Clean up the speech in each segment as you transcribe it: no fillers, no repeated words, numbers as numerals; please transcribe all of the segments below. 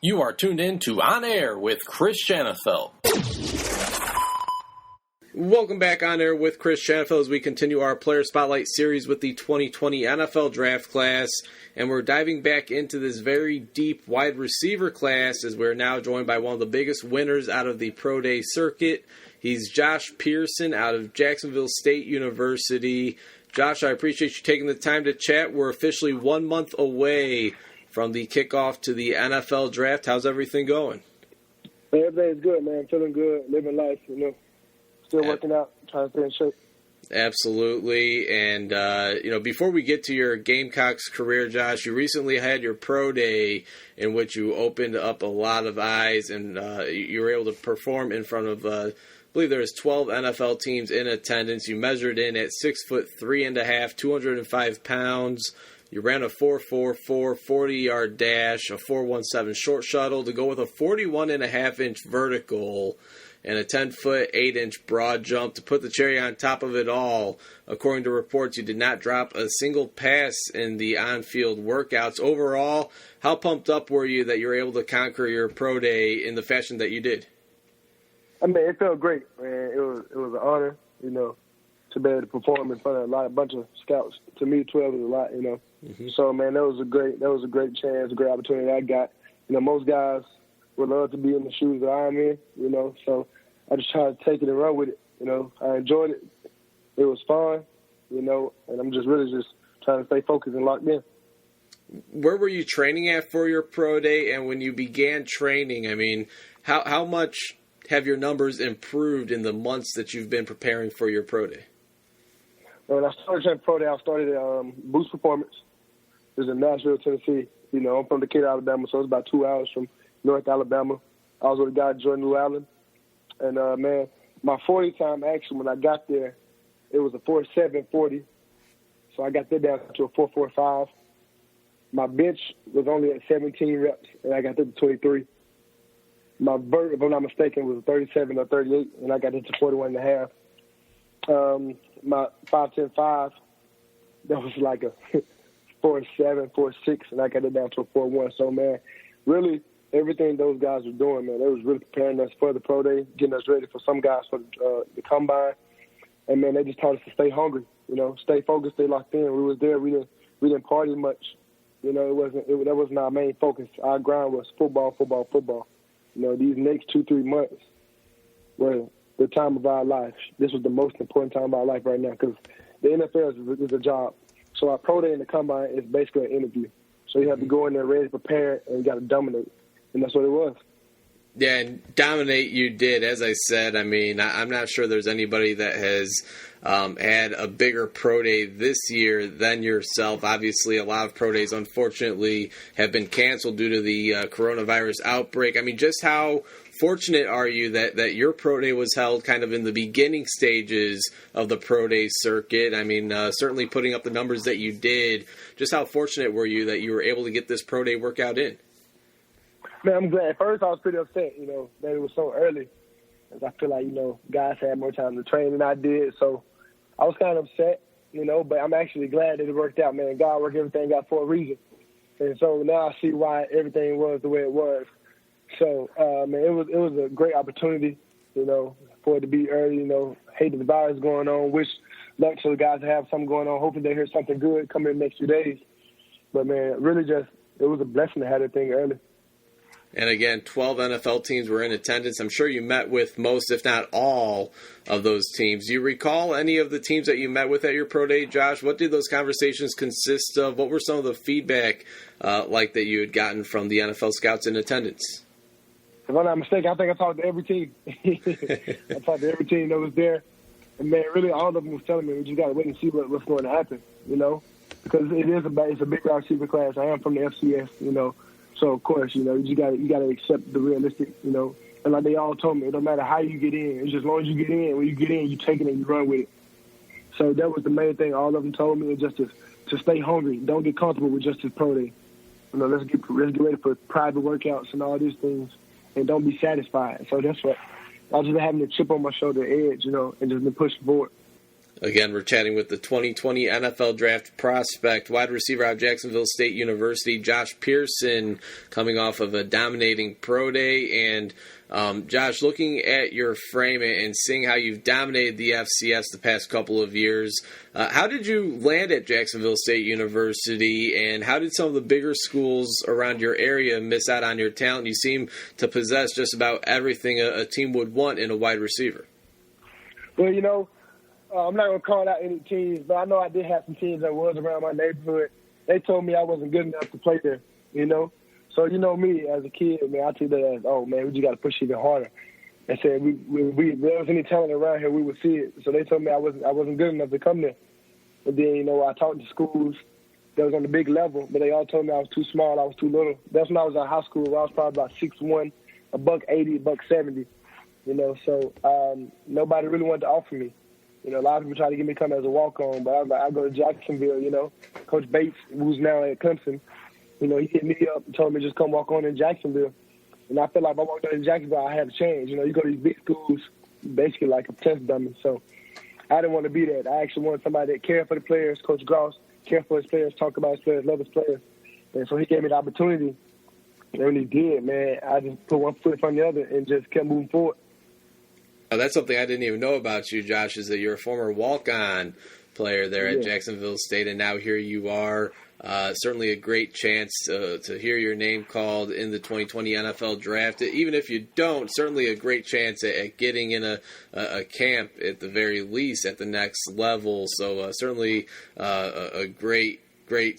You are tuned in to On Air with Chris Janafel. Welcome back On Air with Chris Janafel as we continue our Player Spotlight series with the 2020 NFL Draft Class. And we're diving back into this very deep wide receiver class as we're now joined by one of the biggest winners out of the Pro Day circuit. He's Josh Pearson out of Jacksonville State University. Josh, I appreciate you taking the time to chat. We're officially 1 month away from the kickoff to the NFL Draft. How's everything going? Man, everything's good, man. Feeling good, living life, Still working out, trying to stay in shape. Absolutely. And, before we get to your Gamecocks career, Josh, you recently had your Pro Day in which you opened up a lot of eyes and you were able to perform in front of, I believe there was 12 NFL teams in attendance. You measured in at 6'3.5", 205 pounds. You ran a 4.44 40-yard dash, a 4.17 short shuttle to go with a 41.5-inch vertical and a 10-foot, 8-inch broad jump to put the cherry on top of it all. According to reports, you did not drop a single pass in the on-field workouts. Overall, how pumped up were you that you were able to conquer your Pro Day in the fashion that you did? I mean, it felt great, man. It was an honor, to be able to perform in front of a bunch of scouts. To me, 12 is a lot, Mm-hmm. So, man, that was a great chance, a great opportunity I got. Most guys would love to be in the shoes that I'm in, So I just tried to take it and run with it. I enjoyed it. It was fun, and I'm just really trying to stay focused and locked in. Where were you training at for your Pro Day? And when you began training, I mean, how much have your numbers improved in the months that you've been preparing for your Pro Day? When I started training Pro Day, I started at Boost Performance. It was in Nashville, Tennessee. I'm from Decatur, Alabama, so it's about 2 hours from North Alabama. I was with a guy, Jordan Llewellyn. And, man, my 40 time action, when I got there, it was a 4.7 40. So I got that down to a 4.45. My bench was only at 17 reps, and I got that to 23. My vert, if I'm not mistaken, was 37 or 38, and I got it to 41.5. My 5.10.5, that was like a 4.7, 4.6, and I got it down to a 4.1. So, man, really everything those guys were doing, man, they was really preparing us for the Pro Day, getting us ready for some guys for the Combine. And, man, they just taught us to stay hungry, stay focused, stay locked in. We was there. We didn't party much. That wasn't our main focus. Our grind was football. These next 2-3 months were the time of our life. This was the most important time of our life right now because the NFL is a job. So our Pro Day and the Combine is basically an interview. So you have to go in there ready, prepared, and you got to dominate. And that's what it was. Yeah, and dominate you did. As I said, I mean, I'm not sure there's anybody that has had a bigger Pro Day this year than yourself. Obviously, a lot of Pro Days, unfortunately, have been canceled due to the coronavirus outbreak. I mean, just how fortunate are you that your Pro Day was held kind of in the beginning stages of the Pro Day circuit? I mean, certainly putting up the numbers that you did. Just how fortunate were you that you were able to get this Pro Day workout in? Man, I'm glad. At first, I was pretty upset, that it was so early. Because I feel like, guys had more time to train than I did. So I was kind of upset, but I'm actually glad that it worked out, man. God worked everything out for a reason. And so now I see why everything was the way it was. So, man, it was a great opportunity, for it to be early, hate the virus going on. Wish luck to the guys that have something going on. Hoping they hear something good coming in the next few days. But, man, really it was a blessing to have that thing early. And again, 12 NFL teams were in attendance. I'm sure you met with most, if not all, of those teams. Do you recall any of the teams that you met with at your Pro Day, Josh? What did those conversations consist of? What were some of the feedback like that you had gotten from the NFL scouts in attendance? If I'm not mistaken, I think I talked to every team. I talked to every team that was there. And, man, really all of them was telling me we just got to wait and see what's going to happen, Because it's a big wide receiver class. I am from the FCS, So, of course, you got to accept the realistic, and like they all told me, it don't matter how you get in. It's just as long as you get in. When you get in, you take it and you run with it. So that was the main thing all of them told me, is just to stay hungry. Don't get comfortable with just this Pro Day. Let's get ready for private workouts and all these things, and don't be satisfied. So that's what I was just having a chip on my shoulder edge, and just been pushing forward. Again, we're chatting with the 2020 NFL Draft prospect, wide receiver out of Jacksonville State University, Josh Pearson, coming off of a dominating pro day. And Josh, looking at your frame and seeing how you've dominated the FCS the past couple of years, how did you land at Jacksonville State University, and how did some of the bigger schools around your area miss out on your talent? You seem to possess just about everything a team would want in a wide receiver. Well, I'm not going to call out any teams, but I know I did have some teams that was around my neighborhood. They told me I wasn't good enough to play there, So, me, as a kid, man, I took that as, oh, man, we just got to push even harder. They said if there was any talent around here, we would see it. So they told me I wasn't good enough to come there. But then, I talked to schools that was on the big level, but they all told me I was too small, I was too little. That's when I was in high school, where I was probably about 6'1", $180, $170. So nobody really wanted to offer me. A lot of people try to get me come as a walk-on, but I was like, I go to Jacksonville, Coach Bates, who's now at Clemson, he hit me up and told me just come walk on in Jacksonville. And I feel like if I walked on in Jacksonville, I had a change. You go to these big schools, basically like a test dummy. So I didn't want to be that. I actually wanted somebody that cared for the players, Coach Gross, care for his players, talk about his players, love his players. And so he gave me the opportunity. And when he did, man, I just put one foot in front of the other and just kept moving forward. That's something I didn't even know about you, Josh, is that you're a former walk-on player there at Jacksonville State, and now here you are. Certainly a great chance to hear your name called in the 2020 NFL Draft. Even if you don't, certainly a great chance at getting in a camp at the very least at the next level. So certainly a great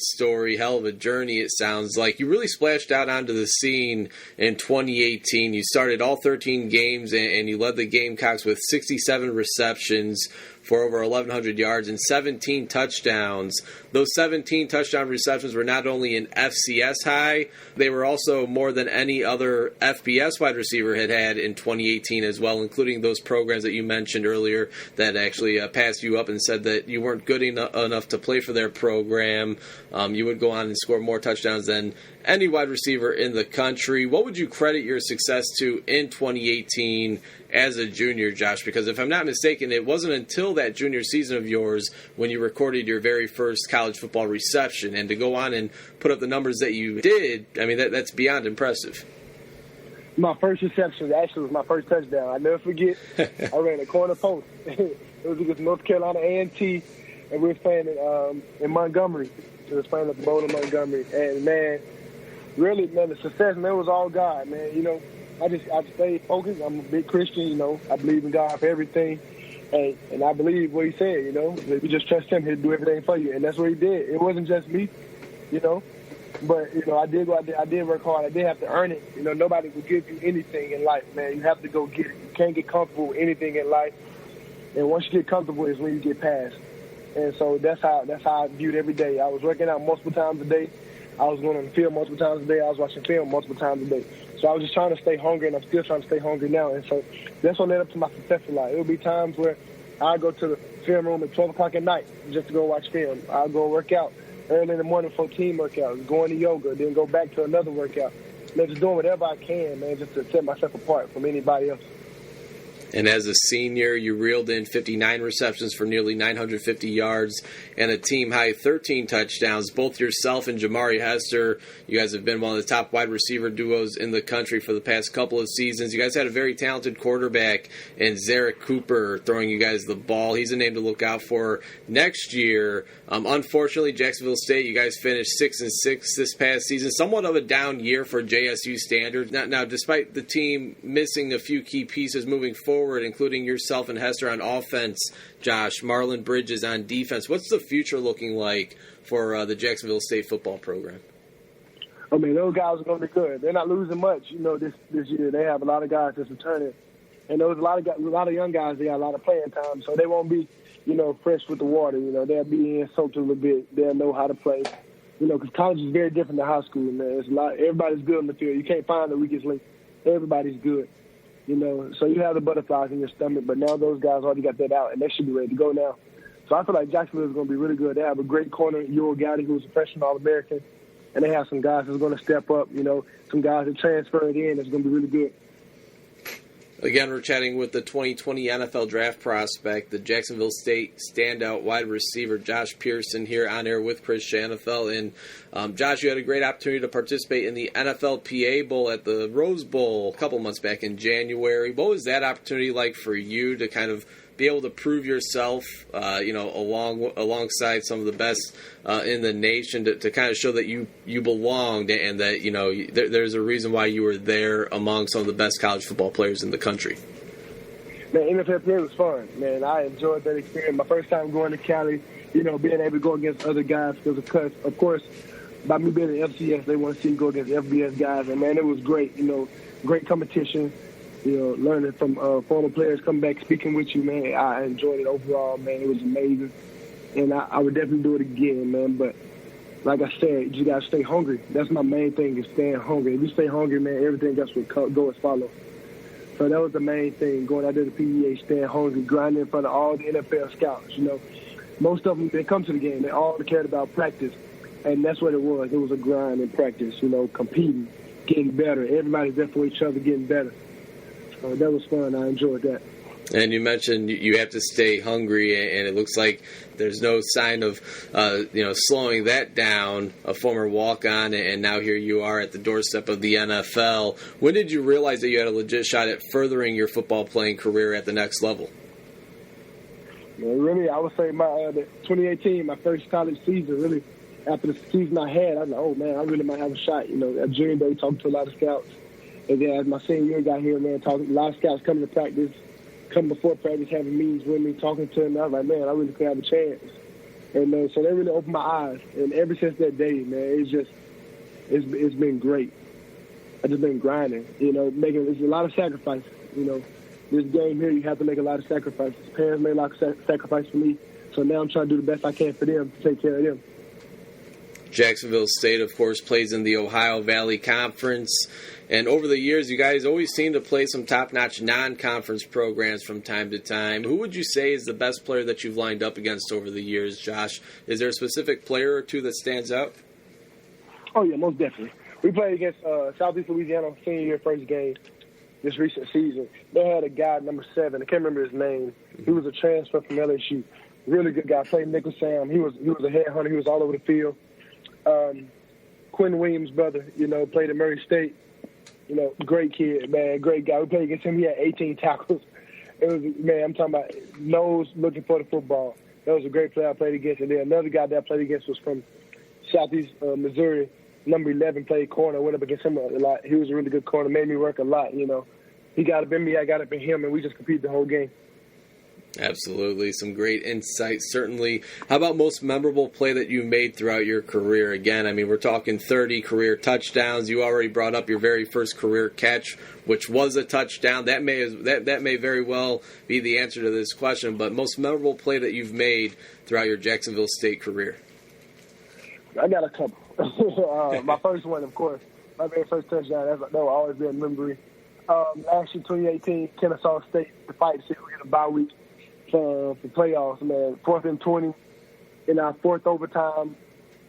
story, hell of a journey it sounds like. You really splashed out onto the scene in 2018. You started all 13 games and you led the Gamecocks with 67 receptions for over 1,100 yards and 17 touchdowns. Those 17 touchdown receptions were not only an FCS high, they were also more than any other FBS wide receiver had in 2018 as well, including those programs that you mentioned earlier that actually passed you up and said that you weren't good enough to play for their program. You would go on and score more touchdowns than any wide receiver in the country. What would you credit your success to in 2018 as a junior, Josh? Because if I'm not mistaken, it wasn't until that junior season of yours when you recorded your very first college football reception. And to go on and put up the numbers that you did, I mean, that's beyond impressive. My first reception actually was my first touchdown. I'll never forget. I ran a corner post. It was against North Carolina A&T, and we were playing in Montgomery. It was playing at the bowl in Montgomery. And, man, really, man, the success, man, was all God, man. I stayed focused. I'm a big Christian, I believe in God for everything. And I believe what he said, if you just trust him, he'll do everything for you. And that's what he did. It wasn't just me, But, I did go out there. I did work hard. I did have to earn it. Nobody will give you anything in life, man. You have to go get it. You can't get comfortable with anything in life. And once you get comfortable is when you get past. And so that's how I viewed every day. I was working out multiple times a day. I was going on the field multiple times a day. I was watching film multiple times a day. So I was just trying to stay hungry, and I'm still trying to stay hungry now. And so that's what led up to my success in life. It would be times where I go to the film room at 12 o'clock at night just to go watch film. I'll go work out early in the morning for team workouts, going to yoga, then go back to another workout. Just doing whatever I can, man, just to set myself apart from anybody else. And as a senior, you reeled in 59 receptions for nearly 950 yards and a team-high 13 touchdowns. Both yourself and Jamari Hester, you guys have been one of the top wide receiver duos in the country for the past couple of seasons. You guys had a very talented quarterback in Zarek Cooper throwing you guys the ball. He's a name to look out for next year. Unfortunately, Jacksonville State, you guys finished 6-6 this past season. Somewhat of a down year for JSU standards. Now, despite the team missing a few key pieces moving forward, including yourself and Hester on offense, Josh, Marlon Bridges on defense, what's the future looking like for the Jacksonville State football program? I mean, those guys are going to be good. They're not losing much, this year. They have a lot of guys that's returning. And there's a lot of young guys, they got a lot of playing time, so they won't be, fresh with the water. They'll be in soaked a little bit. They'll know how to play. Because college is very different than high school, man. It's everybody's good in the field. You can't find the weakest link. Everybody's good. So you have the butterflies in your stomach, but now those guys already got that out, and they should be ready to go now. So I feel like Jacksonville is going to be really good. They have a great corner, Ewell Gowdy, who's a freshman All-American, and they have some guys that's going to step up, some guys that transferred in that's going to be really good. Again, we're chatting with the 2020 NFL Draft prospect, the Jacksonville State standout wide receiver, Josh Pearson, here on air with Chris Shanafel. And Josh, you had a great opportunity to participate in the NFLPA Bowl at the Rose Bowl a couple months back in January. What was that opportunity like for you to kind of be able to prove yourself, alongside some of the best in the nation, to kind of show that you belonged and that there's a reason why you were there among some of the best college football players in the country? Man, NFLPA was fun, man. I enjoyed that experience. My first time going to Cali, being able to go against other guys because, of course, by me being an FCS, they want to see me go against FBS guys. And, man, it was great, great competition. Learning from former players, coming back, speaking with you, man. I enjoyed it overall, man. It was amazing. And I would definitely do it again, man. But like I said, you just got to stay hungry. That's my main thing, is staying hungry. If you stay hungry, man, everything else will go as follows. So that was the main thing, going out there to PEA, staying hungry, grinding in front of all the NFL scouts. Most of them, they come to the game. They all cared about practice. And that's what it was. It was a grind in practice, competing, getting better. Everybody's there for each other, getting better. That was fun. I enjoyed that. And you mentioned you have to stay hungry, and it looks like there's no sign of, slowing that down. A former walk-on, and now here you are at the doorstep of the NFL. When did you realize that you had a legit shot at furthering your football playing career at the next level? Man, really, I would say my 2018, my first college season. Really, after the season I had, I was like, oh man, I really might have a shot. At junior day, talking to a lot of scouts. And then as my senior year got here, man, talking, a lot of scouts coming to practice, coming before practice, having meetings with me, talking to them. I was like, man, I really could have a chance. And so they really opened my eyes. And ever since that day, man, it's been great. I've just been grinding, it's a lot of sacrifices. This game here, you have to make a lot of sacrifices. Parents made a lot of sacrifices for me. So now I'm trying to do the best I can for them, to take care of them. Jacksonville State, of course, plays in the Ohio Valley Conference. And over the years, you guys always seem to play some top-notch non-conference programs from time to time. Who would you say is the best player that you've lined up against over the years, Josh? Is there a specific player or two that stands out? Oh, yeah, most definitely. We played against Southeast Louisiana senior year first game this recent season. They had a guy, number 7. I can't remember his name. He was a transfer from LSU. Really good guy. Played nickel Sam. He was a headhunter. He was all over the field. Quinn Williams' brother, played at Murray State. Great kid, man, great guy. We played against him. He had 18 tackles. It was, man, I'm talking about nose looking for the football. That was a great player I played against. And then another guy that I played against was from Southeast Missouri. Number 11 played corner. Went up against him a lot. He was a really good corner. Made me work a lot, He got up in me, I got up in him, and we just competed the whole game. Absolutely. Some great insights, certainly. How about most memorable play that you made throughout your career? Again, we're talking 30 career touchdowns. You already brought up your very first career catch, which was a touchdown. That may very well be the answer to this question, but most memorable play that you've made throughout your Jacksonville State career? I got a couple. My first one, of course, my very first touchdown, that will always be a memory. Last year, 2018, Kennesaw State, the fight city, we had a bye week. For playoffs, man. 4th and 20 in our 4th overtime.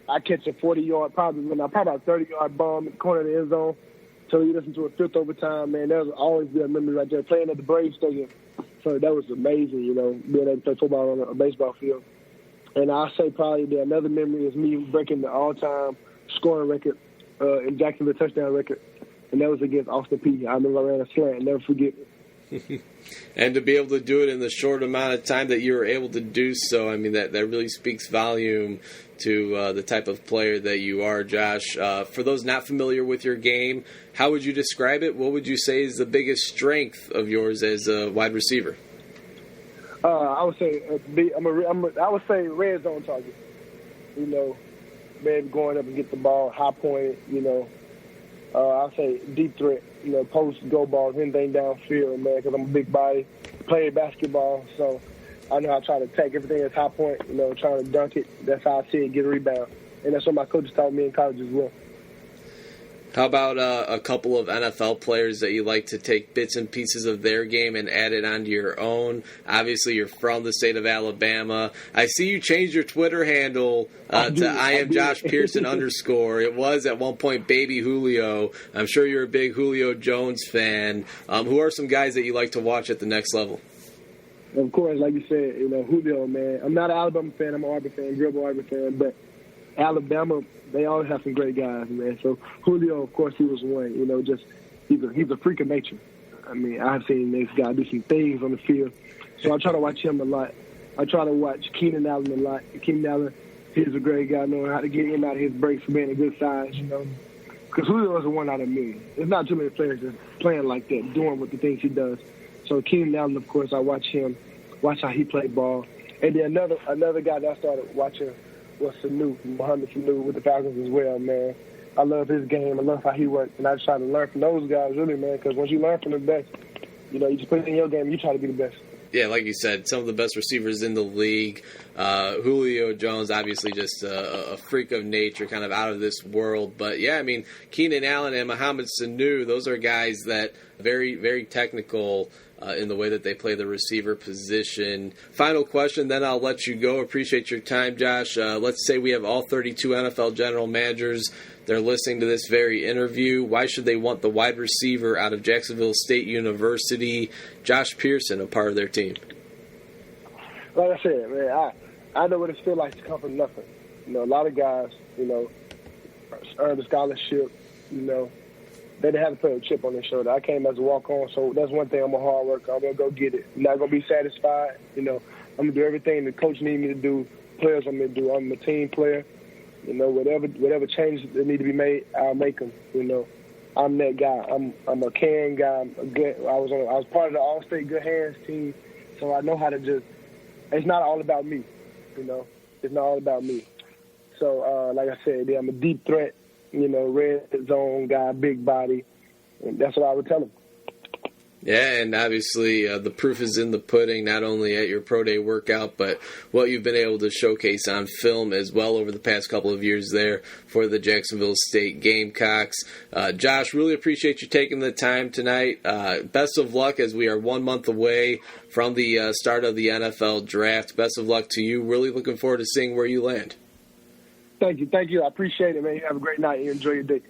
I catch a 40-yard, probably a 30-yard bomb in the corner of the end zone. So you listen to a 5th overtime, man. That will always be a memory right there. Playing at the Braves Stadium, so that was amazing. Being able to play football on a baseball field. And I'll say probably another memory is me breaking the all-time scoring record in Jacksonville touchdown record, and that was against Austin Peay. I remember I ran a slant. Never forget it. And to be able to do it in the short amount of time that you were able to do so, that really speaks volume to the type of player that you are, Josh. For those not familiar with your game, how would you describe it? What would you say is the biggest strength of yours as a wide receiver? I would say I would say red zone target. Maybe going up and get the ball, high point. I'll say deep threat. Post, go balls, anything downfield, man, because I'm a big body. Played basketball, so I know how to try to attack everything that's high point, trying to dunk it. That's how I see it, get a rebound. And that's what my coaches taught me in college as well. How about a couple of NFL players that you like to take bits and pieces of their game and add it onto your own? Obviously, you're from the state of Alabama. I see you changed your Twitter handle to I am Josh Pearson _ It was at one point Baby Julio. I'm sure you're a big Julio Jones fan. Who are some guys that you like to watch at the next level? Of course, like you said, Julio, man. I'm not an Alabama fan. I'm an Auburn fan, Gribble Auburn fan, but Alabama, they always have some great guys, man. So Julio, of course, he was one. He's a freak of nature. I mean, I've seen this guy do some things on the field. So I try to watch him a lot. I try to watch Keenan Allen a lot. Keenan Allen, he's a great guy, knowing how to get him out of his breaks for being a good size, Because Julio is a one out of a million. There's not too many players that's playing like that, doing what the things he does. So Keenan Allen, of course, I watch him, watch how he played ball. And then another guy that I started watching was Mohamed Sanu with the Falcons as well, man. I love his game. I love how he works. And I try to learn from those guys, really, man, because once you learn from the best, you just put it in your game, you try to be the best. Yeah, like you said, some of the best receivers in the league. Julio Jones, obviously just a freak of nature, kind of out of this world. But, yeah, I mean, Keenan Allen and Mohamed Sanu, those are guys that very, very technical in the way that they play the receiver position. Final question, then I'll let you go. Appreciate your time, Josh. Let's say we have all 32 NFL general managers. They're listening to this very interview. Why should they want the wide receiver out of Jacksonville State University, Josh Pearson, a part of their team? Like I said, man, I know what it feels like to come from nothing. A lot of guys, earned a scholarship, they didn't have to put a chip on their shoulder. I came as a walk-on, so that's one thing. I'm a hard worker. I'm going to go get it. I'm not going to be satisfied. I'm going to do everything the coach needs me to do, players want me to do. I'm a team player. Whatever changes that need to be made, I'll make them. I'm that guy. I'm a caring guy. I was part of the All-State Good Hands team, so I know how to just. It's not all about me. It's not all about me. So like I said, I'm a deep threat. Red zone guy, big body, and that's what I would tell him. Yeah, and obviously the proof is in the pudding, not only at your Pro Day workout, but what you've been able to showcase on film as well over the past couple of years there for the Jacksonville State Gamecocks. Josh, really appreciate you taking the time tonight. Best of luck as we are 1 month away from the start of the NFL draft. Best of luck to you. Really looking forward to seeing where you land. Thank you. I appreciate it, man. You have a great night and enjoy your day.